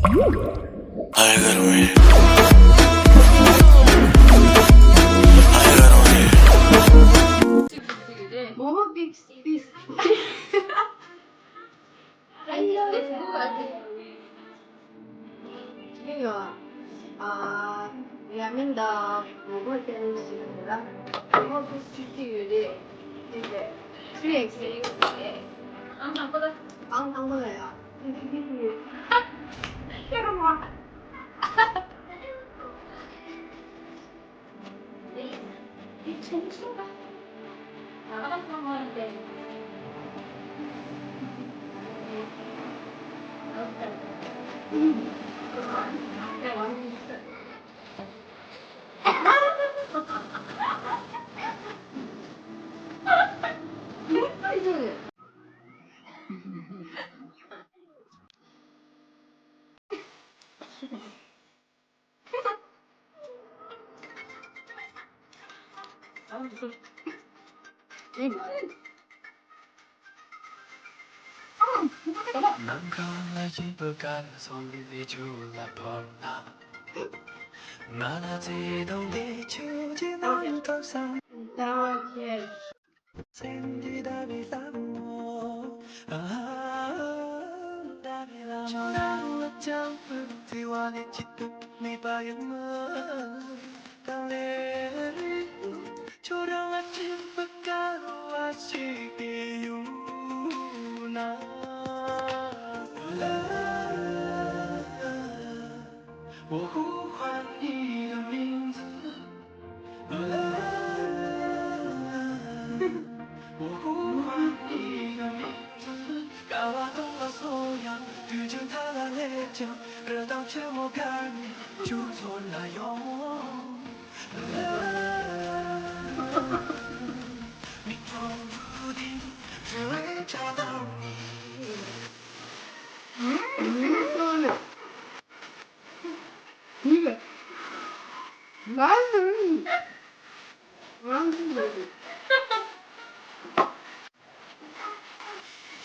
알가로이 뭐뭐 빅스 이거 야민다 뭐뭐 댄스가 뭐뭐 빅스들이 이제 3X 이렇게 빵 거예요. 난 걸레 집을 가서 미리 줄라버나 많아지던 뒤주지 너는 더 상 나와게 Sentita bilang Curang macam peristiwa di situ Ni bayang mengalir Curang macam berkaru asyik diuna我呼唤你的名字我呼唤你的名字，高啊动了所有，遇见他的烈酒，热到却我看你就错了哟。命中注定只会找到你。 나는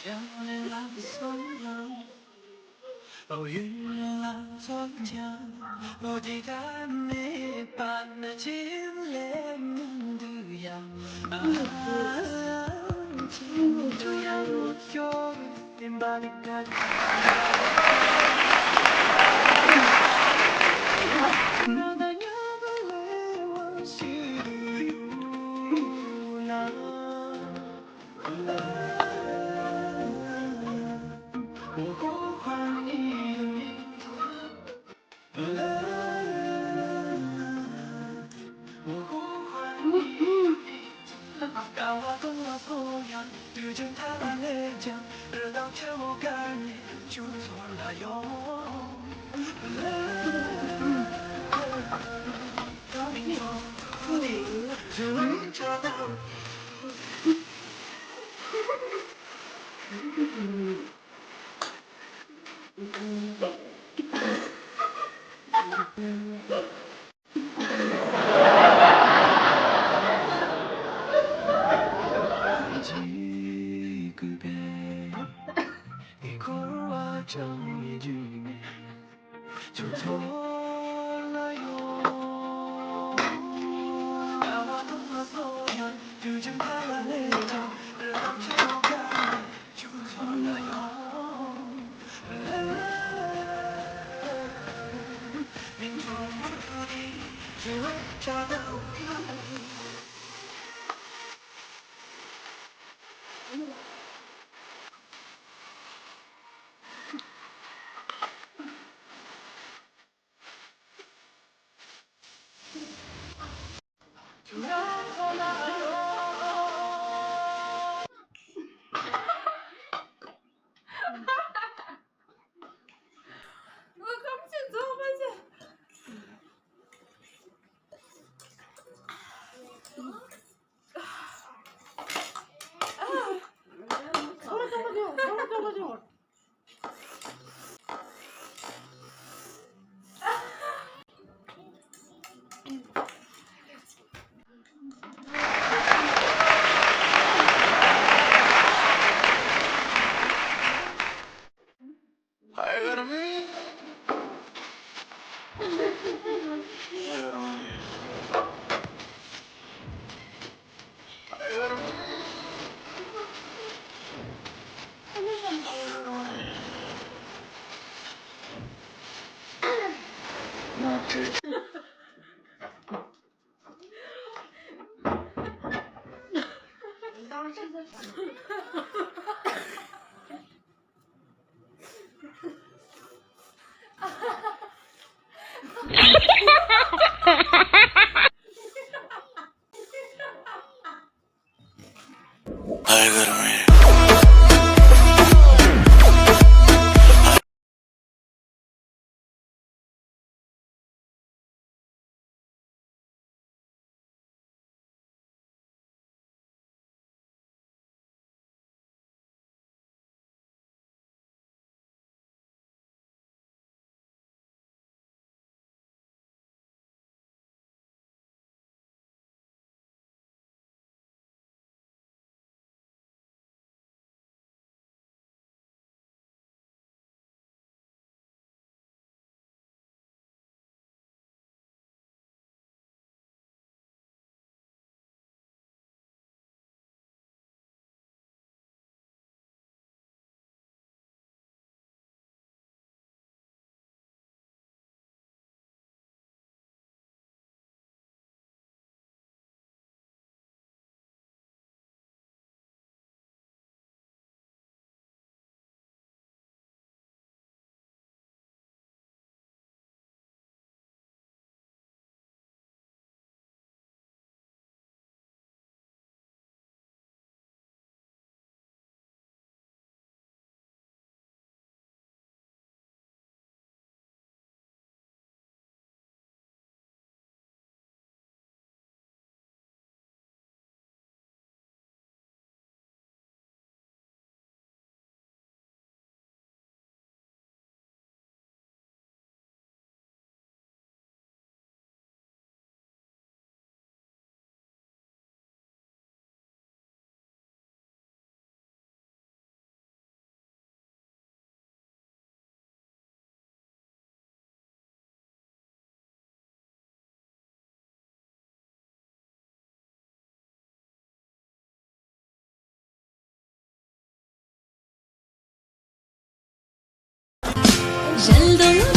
江南浪松浪，哦云浪作江，哦吉他你伴那金莲的样，金的样，有点把你看。 我呼唤你的名字，我呼唤你的名字，高啊动了头仰，遇见他那烈江，热到却我感应就错了哟。命中注定只会找到你。 지급에 이걸와 정의 중에 저절라요 나와 동화소년 요즘 달라내죠 르랑처가 저절라요 민중들이 주자도 발걸음을 जल्दों